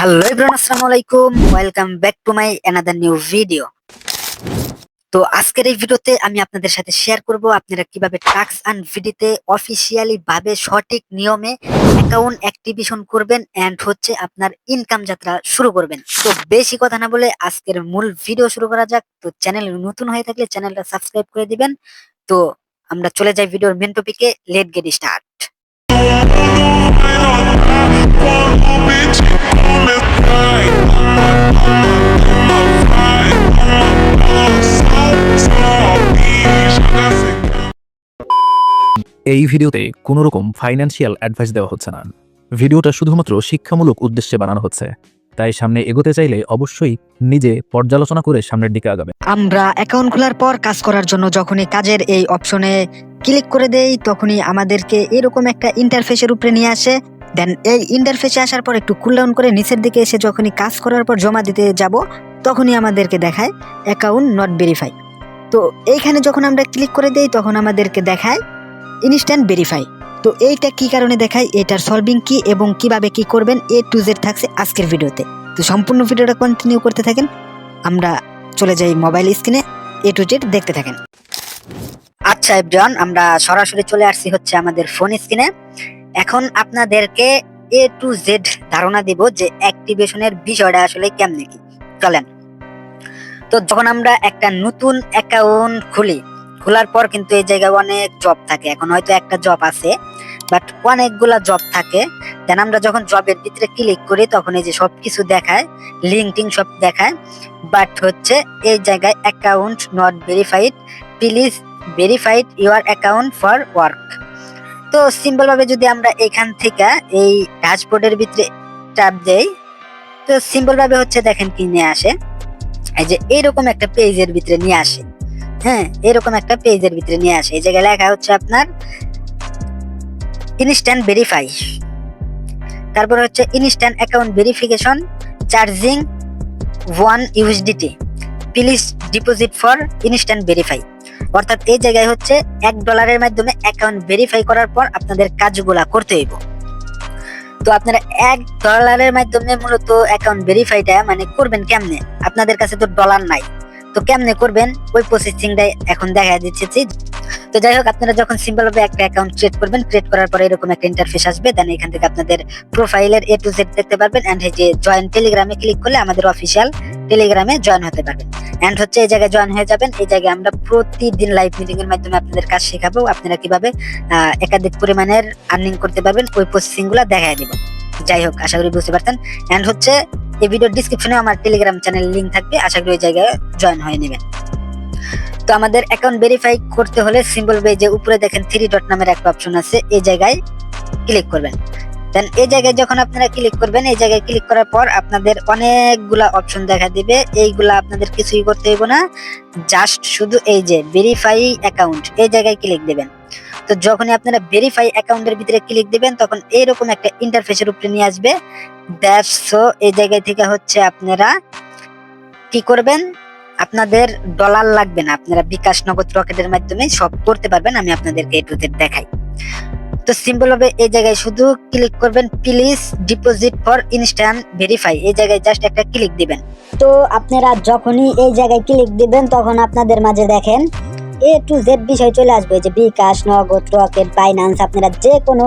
Hello everyone, আসসালামু আলাইকুম। Welcome back to my another new video. তো আজকের এই ভিডিওতে আমি আপনাদের সাথে শেয়ার করব আপনারা কিভাবে TaskEarnBD অফিসিয়ালি ভাবে সঠিক নিয়মে অ্যাকাউন্ট অ্যাক্টিভেশন করবেন এন্ড আপনার ইনকাম যাত্রা শুরু করবেন। তো বেশি কথা না বলে আজকের মূল ভিডিও শুরু করা যাক। তো চ্যানেল নতুন হয়ে থাকলে চ্যানেলটা সাবস্ক্রাইব করে দিবেন। তো আমরা চলে যাই ভিডিওর মেন টপিকে। Late get start. এই ভিডিওতে কোনো রকম ফাইন্যান্সিয়াল অ্যাডভাইস দেওয়া হচ্ছে না। ভিডিওটা শুধুমাত্র শিক্ষামূলক উদ্দেশ্যে বানানো হচ্ছে, তাই সামনে এগোতে চাইলে অবশ্যই নিজে পর্যালোচনা করে সামনের দিকে আগাবেন। আমরা অ্যাকাউন্ট খোলার পর কাজ করার জন্য যখনই কাজের এই অপশনে ক্লিক করে দেই, তখনই আমাদেরকে এরকম একটা ইন্টারফেসের উপরে নিয়ে আসে। দেন এই ইন্টারফেসে আসার পর একটু কুল ডাউন করে নিচের দিকে এসে যখনই কাজ করার পর জমা দিতে যাব, তখনই আমাদেরকে দেখায় অ্যাকাউন্ট নট ভেরিফাই। তো এইখানে যখন আমরা ক্লিক করে দেই তখন আমাদেরকে দেখায় ইনস্ট্যান্ট ভেরিফাই। তো এইটা কি কারণে দেখায়, এটার সলভিং কি এবং কিভাবে কি করবেন A to Z থাকছে আজকের ভিডিওতে। তো সম্পূর্ণ ভিডিওটা কন্টিনিউ করতে থাকেন। আমরা চলে যাই মোবাইল স্ক্রিনে, A to Z দেখতে থাকেন। আচ্ছা এভরিওয়ান, আমরা সরাসরি চলে আসছি হচ্ছে আমাদের ফোন স্ক্রিনে। এখন আপনাদেরকে A to Z ধারণা দিব যে অ্যাক্টিভেশনের বিষয়টা আসলে কেমনে কি। চলেন। তো যখন আমরা একটা নতুন অ্যাকাউন্ট খোলার পর কিন্তু এই জায়গায় অনেক জব থাকে। এখন হয়তো একটা জব আছে, বাট অনেকগুলা জব থাকে। দেন আমরা যখন জবের ভিতরে ক্লিক করি তখন এই যে সবকিছু দেখায়, লিঙ্কটিং সব দেখায়, বাট এই জায়গায় account not verified, please verified your account for work. তো সিম্পল ভাবে যদি আমরা এখান থেকে এই ড্যাশবোর্ডের ভিতরে ট্যাপ দেই, তো সিম্পল ভাবে দেখেন কি নিয়ে আসে, এই যে এরকম একটা পেজের ভিতরে নিয়ে আসে। হ্যাঁ, এরকম একটা পেজের ভিতরে নিয়ে আসে। এই জায়গায় লেখা হচ্ছে আপনার ইনস্ট্যান্ট ভেরিফাই, তারপর instant account verification charging $1 please deposit for instant verify. অর্থাৎ এই জায়গায় $1 মাধ্যমে অ্যাকাউন্ট ভেরিফাই করার পর আপনাদের কাজগুলা করতে হইব। তো আপনারা $1 মাধ্যমে মূলত অ্যাকাউন্ট ভেরিফাইটা করবেন কেমনে? আপনাদের কাছে তো ডলার নাই, তো কেমনে করবেন ওই প্রসেসিংটাই এখন দেখা দিচ্ছি। তো যাই হোক, আপনারা যখন সিম্পল ভাবে একটা অ্যাকাউন্ট ক্রিয়েট করবেন, ক্রিয়েট করার পরে এরকম একটা ইন্টারফেস আসবে। দেন এখান থেকে আপনাদের প্রোফাইলের A to Z দেখতে পারবেন এন্ড এই যে জয়েন টেলিগ্রামে ক্লিক করলে আমাদের অফিসিয়াল টেলিগ্রামে জয়েন হতে পারবেন। এন্ড এই জায়গায় জয়েন হয়ে যাবেন। এই জায়গায় আমরা প্রতিদিন লাইভ মিটিং এর মাধ্যমে আপনাদের কাজ শেখাবো, আপনারা কিভাবে একাধিক পরিমাণের আর্নিং করতে পারবেন ওই প্রসেসিং গুলা দেখায় দিব। যাই হোক, আশা করি বুঝতে পারছেন। এন্ড এই ভিডিওর ডেসক্রিপশনে আমার টেলিগ্রাম চ্যানেল লিংক থাকবে, আশা করি ওই জায়গায় জয়েন হয়ে নেবেন। তো আমাদের অ্যাকাউন্ট ভেরিফাই করতে হলে সিম্পল ওয়ে যে উপরে দেখেন 3 ডট নামের একটা অপশন আছে, এই জায়গায় ক্লিক করবেন। দেন এই জায়গায় যখন আপনারা ক্লিক করবেন, এই জায়গায় ক্লিক করার পর আপনাদের অনেকগুলা অপশন দেখা দিবে। এইগুলা আপনাদের কিছুই করতে হইব না, জাস্ট শুধু এই যে ভেরিফাই অ্যাকাউন্ট এই জায়গায় ক্লিক দিবেন। তো যখনই আপনারা ভেরিফাই অ্যাকাউন্টের ভিতরে ক্লিক দিবেন তখন এইরকম একটা ইন্টারফেসের উপরে নিয়ে আসবে। দ্যাটস সো এই জায়গায় থেকে আপনারা কি করবেন, আপনাদের ডলার লাগবে না, আপনারা বিকাশ, নগদ, রকেটের মাধ্যমে সব করতে পারবেন। আমি আপনাদেরকে A to Z দেখাই। তো সিম্পল ভাবে এই জায়গায় শুধু ক্লিক করবেন please deposit for instant verify, এই জায়গায় জাস্ট একটা ক্লিক দিবেন। তো আপনারা যখনই এই জায়গায় ক্লিক দিবেন তখন আপনাদের মাঝে দেখেন A to Z বিষয় চলে আসবে, যে বিকাশ, নগদ, রকেট, বাইন্যান্স, আপনারা যে কোনো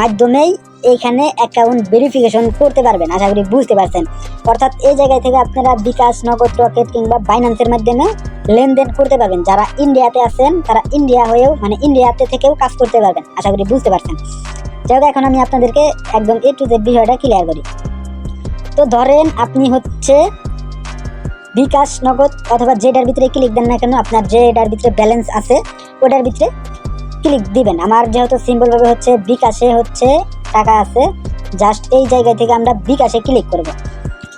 মাধ্যমেই এইখানে অ্যাকাউন্ট ভেরিফিকেশন করতে পারবেন। আশা করি বুঝতে পারছেন। অর্থাৎ এই জায়গায় থেকে আপনারা বিকাশ, নগদ, রকেট কিংবা বাইন্যান্সের মাধ্যমে লেনদেন করতে পারবেন। যারা ইন্ডিয়াতে আছেন তারা ইন্ডিয়া হয়েও ইন্ডিয়াতে থেকেও কাজ করতে পারবেন। আশা করি বুঝতে পারছেন। যাই হোক, এখন আমি আপনাদেরকে একদম A to Z বিষয়টা ক্লিয়ার করি। তো ধরেন আপনি বিকাশ, নগদ অথবা যেটার ভিতরে ক্লিক দেন না কেন, আপনার যেটার ভিতরে ব্যালেন্স আছে ওটার ভিতরে ক্লিক দিবেন। আমার যেহেতু সিম্পল ভাবে বিকাশে টাকা আছে, জাস্ট এই জায়গা থেকে আমরা বিকাশে ক্লিক করব।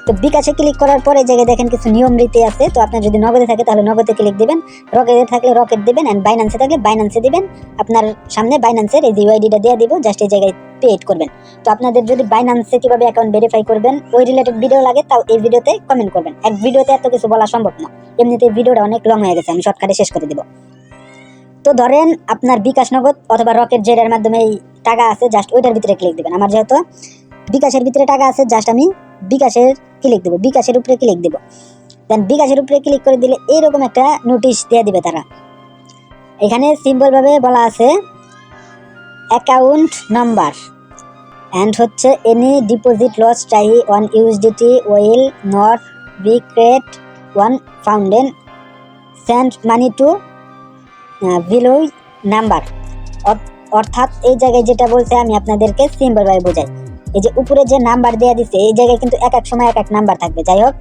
তো বিকাশে ক্লিক করার পরে এই জায়গায় দেখেন কিছু নিয়ম রীতি আছে। তো আপনার যদি নগদে থাকে তাহলে নগদে ক্লিক দিবেন, রকেটে থাকলে রকেট দিবেন, এন্ড বাইন্যান্সে থাকলে বাইন্যান্সে দিবেন। আপনার সামনে বাইন্যান্সের এই UID-টা দিয়ে দিব, জাস্ট এই জায়গায় পেড করবেন। তো আপনাদের যদি বাইন্যান্সে কিভাবে অ্যাকাউন্ট ভেরিফাই করবেন ওই রিলেটেড ভিডিও লাগে, তাও এই ভিডিওতে কমেন্ট করবেন। এক ভিডিওতে এত কিছু বলা সম্ভব না, এমনিতে ভিডিওটা অনেক লং হয়ে গেছে, আমি শর্টকাটে শেষ করে দিব। তো ধরেন আপনার বিকাশ, নগদ অথবা রকেট যেটার মাধ্যমে এই টাকা আছে, জাস্ট ওইটার ভিতরে ক্লিক দিবেন। আমার যেহেতু বিকাশের ভিতরে টাকা আছে, জাস্ট আমি বিকাশের ক্লিক দেবো, বিকাশের উপরে ক্লিক দেবো। দেন বিকাশের উপরে ক্লিক করে দিলে এইরকম একটা নোটিশ দিয়ে দিবে তারা। এখানে সিম্পলভাবে বলা আছে অ্যাকাউন্ট নাম্বার অ্যান্ড হচ্ছে এনি ডিপোজিট লস চাই 1 USDT will not be credit 1 ফাউন্ডেন send money to below number. অর্থাৎ এই জায়গায় যেটা বলছে আমি আপনাদেরকে সিম্পলভাবে বোঝাই। এই যে উপরে যে নাম্বার দেওয়া দিছে এই জায়গায় কিন্তু এক এক সময় এক এক নাম্বার থাকবে। যাই হোক,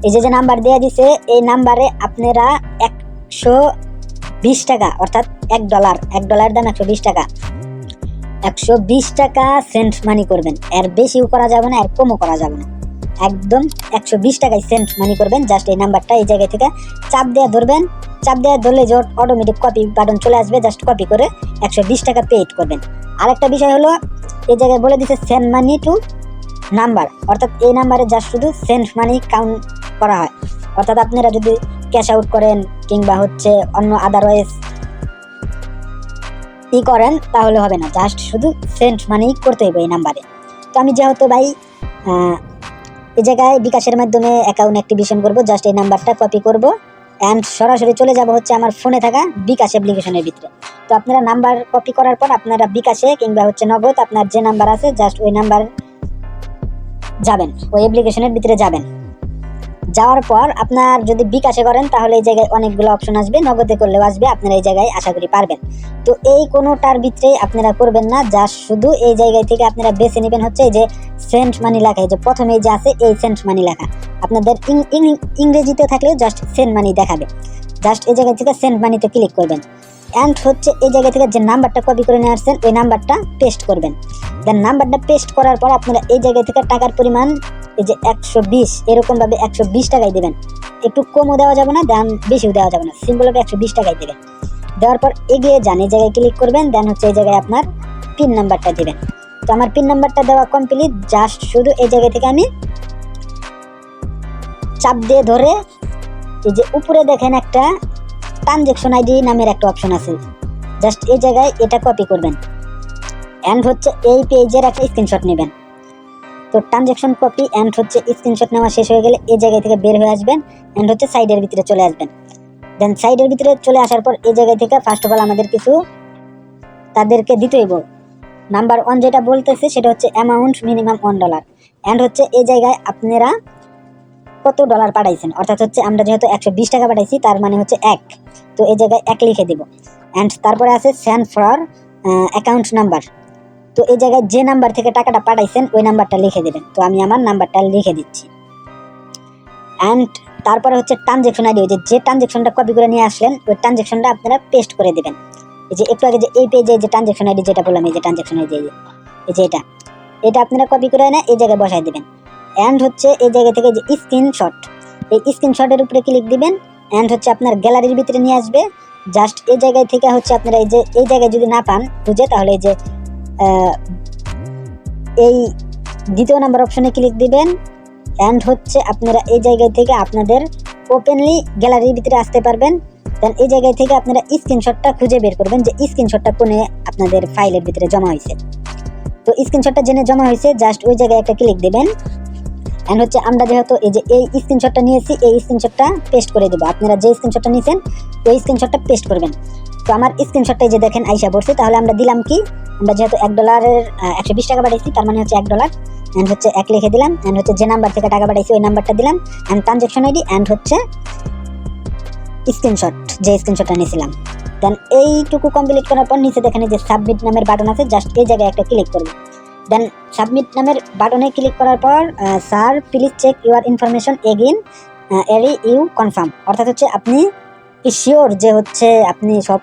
এই যে নাম্বার দেওয়া দিছে এই নাম্বারে আপনারা 120 টাকা অর্থাৎ $1 দাম 120 টাকা, 120 টাকা সেন্ট মানি করবেন। এর বেশিও করা যাবে না, এর কমও করা যাবে না, একদম 120 টাকায় সেন্ট মানি করবেন। জাস্ট এই নাম্বারটা এই জায়গা থেকে চাপ দেওয়া ধরবেন, চাপ দেওয়া ধরলে যে অটোমেটিক কপি বাটন চলে আসবে, জাস্ট কপি করে 120 টাকা পেড করবেন। আরেকটা বিষয় হলো এই জায়গায় বলে দিচ্ছে সেন্ড মানি টু নাম্বার, অর্থাৎ এই নাম্বারে জাস্ট শুধু সেন্ড মানি কাউন্ট করা হয়। অর্থাৎ আপনারা যদি ক্যাশ আউট করেন কিংবা হচ্ছে অন্য আদারওয়াইজ করেন তাহলে হবে না, জাস্ট শুধু সেন্ড মানি করতে হবে এই নাম্বারে। তো আমি যেহেতু ভাই এই জায়গায় বিকাশের মাধ্যমে অ্যাকাউন্ট অ্যাক্টিভেশন করব, জাস্ট এই নাম্বারটা কপি করব অ্যান্ড সরাসরি চলে যাব হচ্ছে আমার ফোনে থাকা বিকাশ অ্যাপ্লিকেশনের ভিতরে। তো আপনারা নাম্বার কপি করার পর আপনারা বিকাশে কিংবা হচ্ছে নগদ আপনার যে নাম্বার আছে জাস্ট ওই নাম্বার যাবেন, ওই অ্যাপ্লিকেশনের ভিতরে যাবেন। যাওয়ার পর আপনার যদি বিকাশে করেন তাহলে এই জায়গায় অনেকগুলো অপশন আসবে, নগদে করলেও আসবে, আপনারা এই জায়গায় আশা করি পারবেন। তো এই কোনোটার ভিতরেই আপনারা করবেন না, জাস্ট শুধু এই জায়গায় থেকে আপনারা বেছে নেবেন হচ্ছে এই যে সেন্ট মানি লেখা, এই যে প্রথমে যে আছে এই সেন্ট মানি লেখা, আপনাদের ইংরেজিতে থাকলেও জাস্ট সেন্ট মানি দেখাবে। জাস্ট এই জায়গা থেকে সেন্ট মানিতে ক্লিক করবেন অ্যান্ড হচ্ছে এই জায়গা থেকে যে নাম্বারটা কপি করে নিয়ে আসছেন ওই নাম্বারটা পেস্ট করবেন। দেন নাম্বারটা পেস্ট করার পর আপনারা এই জায়গা থেকে টাকার পরিমাণ এই যে 120 এরকমভাবে 120 টাকায় দেবেন, একটু কমও দেওয়া যাবে না, দাম বেশিও দেওয়া যাবে না, সিম্পলভাবে 120 টাকায় দেবেন। দেওয়ার পর এগিয়ে যান, এই জায়গায় ক্লিক করবেন, দেন হচ্ছে এই জায়গায় আপনার পিন নাম্বারটা দেবেন। তো আমার পিন নাম্বারটা দেওয়া কমপ্লিট, জাস্ট শুধু এই জায়গা থেকে আমি চাপ দিয়ে ধরে এই যে উপরে দেখেন একটা ট্রানজ্যাকশন আইডি নামের একটা অপশন আছে, জাস্ট এই জায়গায় এটা কপি করবেন অ্যান্ড হচ্ছে এই পেজের একটা স্ক্রিনশট নেবেন। তো ট্রানজ্যাকশন কপি অ্যান্ড হচ্ছে স্ক্রিনশট নেওয়া শেষ হয়ে গেলে এই জায়গা থেকে বের হয়ে আসবেন অ্যান্ড হচ্ছে সাইডের ভিতরে চলে আসবেন। দেন সাইডের ভিতরে চলে আসার পর এই জায়গা থেকে ফার্স্ট অফ অল আমাদের কিছু তাদেরকে দিতে হইব। নাম্বার 1 যেটা বলতেছে সেটা হচ্ছে অ্যামাউন্ট মিনিমাম $1 অ্যান্ড হচ্ছে এই জায়গায় আপনারা কত ডলার পাঠাইছেন, অর্থাৎ হচ্ছে আমরা যেহেতু 120 টাকা পাঠাইছি তার মানে হচ্ছে 1, তো এই জায়গায় 1 লিখে দেব অ্যান্ড তারপরে আছে সেন্ড ফর অ্যাকাউন্ট নাম্বার। তো এই জায়গায় যে নাম্বার থেকে টাকাটা পাঠাইছেন ওই নাম্বারটা লিখে দেবেন। তো আমি আমার নাম্বারটা লিখে দিচ্ছি অ্যান্ড তারপরে হচ্ছে ট্রানজ্যাকশন আইডি, যে ট্রানজ্যাকশনটা কপি করে নিয়ে আসলেন ওই ট্রানজ্যাকশনটা আপনারা পেস্ট করে দেবেন। এই যে একটু আগে যে এই পেজে যে ট্রানজ্যাকশন আইডি যেটা বললাম, এই যে ট্রানজ্যাকশন আইডি এই যে এটা আপনারা কপি করে এনে এই জায়গায় বসাই দেবেন অ্যান্ড হচ্ছে এই জায়গা থেকে যে স্ক্রিনশট, এই স্ক্রিনশটের উপরে ক্লিক দিবেন অ্যান্ড হচ্ছে আপনার গ্যালারির ভিতরে নিয়ে আসবে। জাস্ট এই জায়গায় থেকে হচ্ছে আপনারা এই যে এই জায়গায় যদি না পান খুঁজে তাহলে এই যে এই দ্বিতীয় নাম্বার অপশনে ক্লিক দিবেন অ্যান্ড হচ্ছে আপনারা এই জায়গায় থেকে আপনাদের ওপেনলি গ্যালারির ভিতরে আসতে পারবেন। দেন এই জায়গায় থেকে আপনারা স্ক্রিনশটটা খুঁজে বের করবেন যে স্ক্রিনশটটা কোনে আপনাদের ফাইলের ভিতরে জমা হয়েছে। তো স্ক্রিনশটটা জেনে জমা হয়েছে জাস্ট ওই জায়গায় একটা ক্লিক দেবেন অ্যান্ড হচ্ছে আমরা যেহেতু এই যে এই স্ক্রিনশটটা নিয়েছি এই স্ক্রিনশটটা পেস্ট করে দেবো, আপনারা যে স্ক্রিনশটটা নিয়েছেন ওই স্ক্রিনশটটা পেস্ট করবেন। তো আমার স্ক্রিনশটটা যে দেখেন আইসা পড়ছে, তাহলে আমরা দিলাম কি, আমরা যেহেতু $1 120 টাকা পাঠাইছি তার মানে হচ্ছে $1 অ্যান্ড হচ্ছে 1 লিখে দিলাম অ্যান্ড হচ্ছে যে নাম্বার থেকে টাকা পাঠাইছি ওই নাম্বারটা দিলাম অ্যান্ড ট্রানজ্যাকশন আইডি অ্যান্ড হচ্ছে স্ক্রিনশট যে স্ক্রিনশটটা নিয়েছিলাম। দেন এইটুকু কমপ্লিট করার পর নিচে দেখেন যে সাবমিট নামের বাটন আছে, জাস্ট এই জায়গায় একটা ক্লিক করবেন। দেন সাবমিট নামের বাটনে ক্লিক করার পর sir please check your information again are you confirm, অর্থাৎ হচ্ছে আপনি কি শিওর যে হচ্ছে আপনি সব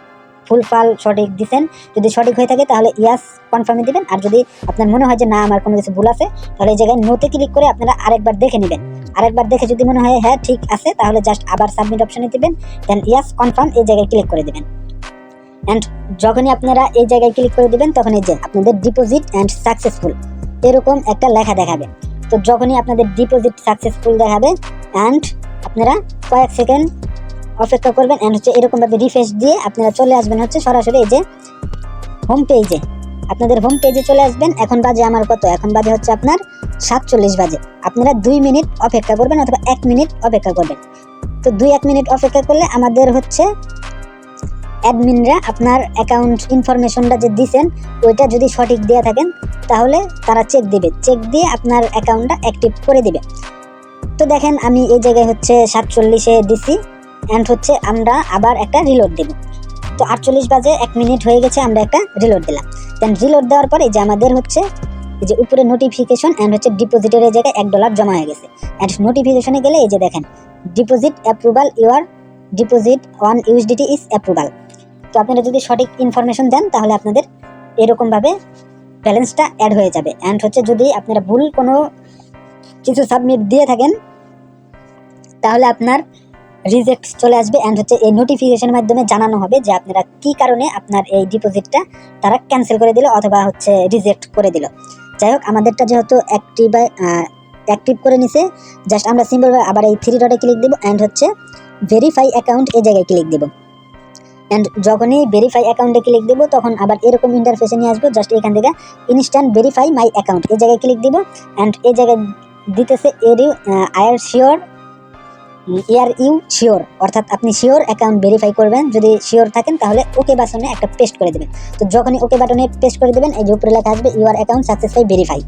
ফুলফাল সঠিক দিচ্ছেন, যদি সঠিক হয়ে থাকে তাহলে ইয়াস কনফার্মে দিবেন, আর যদি আপনার মনে হয় যে না আমার কোনো কিছু ভুল আছে তাহলে এই জায়গায় নোতে ক্লিক করে আপনারা আরেকবার দেখে নেবেন। আরেকবার দেখে যদি মনে হয় হ্যাঁ ঠিক আছে তাহলে জাস্ট আবার সাবমিট অপশনে দিবেন, দেন ইয়াস কনফার্ম এই জায়গায় ক্লিক করে দেবেন অ্যান্ড যখনই আপনারা এই জায়গায় ক্লিক করে দিবেন তখন এই যে আপনাদের ডিপোজিট অ্যান্ড সাকসেসফুল এরকম একটা লেখা দেখাবে। তো যখনই আপনাদের ডিপোজিট সাকসেসফুল দেখাবে অ্যান্ড আপনারা কয়েক সেকেন্ড অপেক্ষা করবেন অ্যান্ড হচ্ছে এরকমভাবে রিফ্রেশ দিয়ে আপনারা চলে আসবেন হচ্ছে সরাসরি এই যে হোম পেজে। আপনাদের হোম পেজে চলে আসবেন। এখন বাজে আমার কত, এখন বাজে হচ্ছে আপনার 7:40 বাজে। আপনারা 2 মিনিট অপেক্ষা করবেন অথবা 1 মিনিট অপেক্ষা করবেন। তো 2-1 মিনিট অপেক্ষা করলে আমাদের হচ্ছে অ্যাডমিনরা আপনার অ্যাকাউন্ট ইনফরমেশনটা যে দিয়েছেন ওইটা যদি সঠিক দেওয়া থাকেন তাহলে তারা চেক দিবে, চেক দিয়ে আপনার অ্যাকাউন্টটা অ্যাক্টিভ করে দিবে। তো দেখেন আমি এই জায়গায় হচ্ছে 47-এ দিছি অ্যান্ড হচ্ছে আমরা আবার একটা রিলোড দেব। তো 48 বাজে 1 মিনিট হয়ে গেছে, আমরা একটা রিলোড দিলাম। দেন রিলোড দেওয়ার পরে যে আমাদের হচ্ছে এই যে উপরে নোটিফিকেশন অ্যান্ড হচ্ছে ডিপোজিটের এই জায়গায় $1 জমা হয়ে গেছে। অ্যান্ড নোটিফিকেশনে গেলে এই যে দেখেন deposit approval, your deposit on USDT is approval. তো আপনারা যদি সঠিক ইনফরমেশন দেন তাহলে আপনাদের এরকমভাবে ব্যালেন্সটা অ্যাড হয়ে যাবে। অ্যান্ড হচ্ছে যদি আপনারা ভুল কোনো কিছু সাবমিট দিয়ে থাকেন তাহলে আপনার রিজেক্ট চলে আসবে। অ্যান্ড হচ্ছে এই নোটিফিকেশনের মাধ্যমে জানানো হবে যে আপনারা কি কারণে আপনার এই ডিপোজিটটা তারা ক্যান্সেল করে দিল অথবা হচ্ছে রিজেক্ট করে দিল। যাই হোক, আমাদেরটা যেহেতু অ্যাক্টিভ করে নিছে, জাস্ট আমরা সিম্পলভাবে আবার এই 3 ডটে ক্লিক দেবো অ্যান্ড হচ্ছে ভেরিফাই অ্যাকাউন্ট এই জায়গায় ক্লিক দেবো। অ্যান্ড যখনই ভেরিফাই অ্যাকাউন্টে ক্লিক দেবো তখন আবার এরকম ইন্টারফেসে নিয়ে আসবো। জাস্ট এখান থেকে ইনস্ট্যান্ট ভেরিফাই মাই অ্যাকাউন্ট এই জায়গায় ক্লিক দিব। অ্যান্ড এই জায়গায় দিতেছে ইয়ার ইউ শিওর, অর্থাৎ আপনি শিওর অ্যাকাউন্ট ভেরিফাই করবেন। যদি শিওর থাকেন তাহলে ওকে বাটনে একটা পেস্ট করে দেবেন। তো যখনই ওকে বাটনে পেস্ট করে দেবেন এই যে উপরে লেখা আসবে ইউর অ্যাকাউন্ট সাকসেসফুলি ভেরিফাই।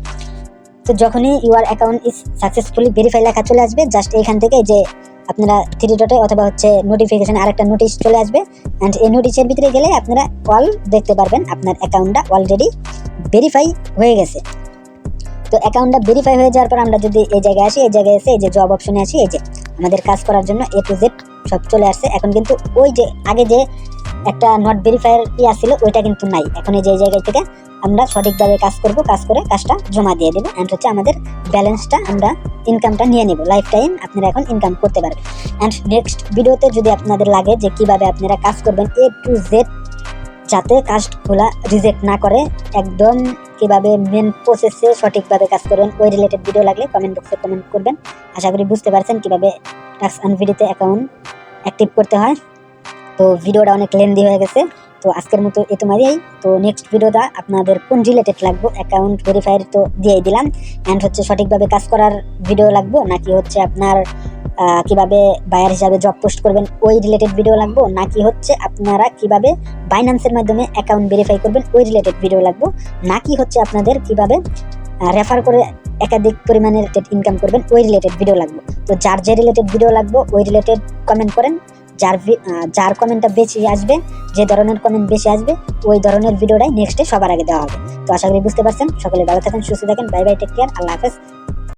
তো যখনই your account is successfully verify লেখা চলে আসবে, জাস্ট এইখান থেকে যে আপনারা 3 ডটে অথবা হচ্ছে নোটিফিকেশনে আরেকটা নোটিশ চলে আসবে। অ্যান্ড এই নোটিশের ভিতরে গেলে আপনারা অল দেখতে পারবেন আপনার অ্যাকাউন্টটা অলরেডি ভেরিফাই হয়ে গেছে। তো অ্যাকাউন্টটা ভেরিফাই হয়ে যাওয়ার পর আমরা যদি এই জায়গায় আসি, এই জায়গায় এসে এই যে জব অপশনে আসি, এই যে আমাদের কাজ করার জন্য A to Z সব চলে আসছে। এখন কিন্তু ওই যে আগে যে একটা নট ভেরিফায়ার আসছিল ওইটা কিন্তু নাই। এখন এই যে এই জায়গায় থেকে আমরা সঠিকভাবে কাজ করব, কাজ করে কাজটা জমা দিয়ে দেবো। অ্যান্ড হচ্ছে আমাদের ব্যালেন্সটা আমরা ইনকামটা নিয়ে নেব, লাইফ টাইম আপনারা এখন ইনকাম করতে পারবেন। অ্যান্ড নেক্সট ভিডিওতে যদি আপনাদের লাগে যে কিভাবে আপনারা কাজ করবেন A to Z যাতে কাজগুলা রিজেক্ট না করে, একদম কিভাবে মেন প্রসেসে সঠিকভাবে কাজ করবেন, ওই রিলেটেড ভিডিও লাগলে কমেন্ট বক্সে কমেন্ট করবেন। আশা করি বুঝতে পারছেন কিভাবে TaskEarnBD অ্যাকাউন্ট অ্যাক্টিভ করতে হয়। তো ভিডিওটা অনেক লেন্দি হয়ে গেছে, তো আজকের মতো এতমারিই। তো নেক্সট ভিডিওটা আপনাদের কোন রিলেটেড লাগবে, অ্যাকাউন্ট ভেরিফায়ার তো দিয়েই দিলাম, অ্যান্ড হচ্ছে সঠিকভাবে কাজ করার ভিডিও লাগবে নাকি হচ্ছে আপনার কিভাবে বায়ার হিসাবে জব পোস্ট করবেন ওই রিলেটেড ভিডিও লাগবে, নাকি হচ্ছে আপনারা কিভাবে বাইন্যান্সের মাধ্যমে অ্যাকাউন্ট ভেরিফাই করবেন ওই রিলেটেড ভিডিও লাগবে, নাকি হচ্ছে আপনাদের কিভাবে রেফার করে একাধিক পরিমাণের ইনকাম করবেন ওই রিলেটেড ভিডিও লাগবে। তো যার যে রিলেটেড ভিডিও লাগবে ওই রিলেটেড কমেন্ট করেন। যার কমেন্টটা বেশি আসবে, যে ধরনের কমেন্ট বেশি আসবে ওই ধরনের ভিডিওটাই নেক্সটে সবার আগে দেওয়া হবে। তো আশা করি বুঝতে পারছেন। সকলে ভালো থাকেন, সুস্থ থাকেন। বাই বাই, টেক কেয়ার, আল্লাহ হাফেজ।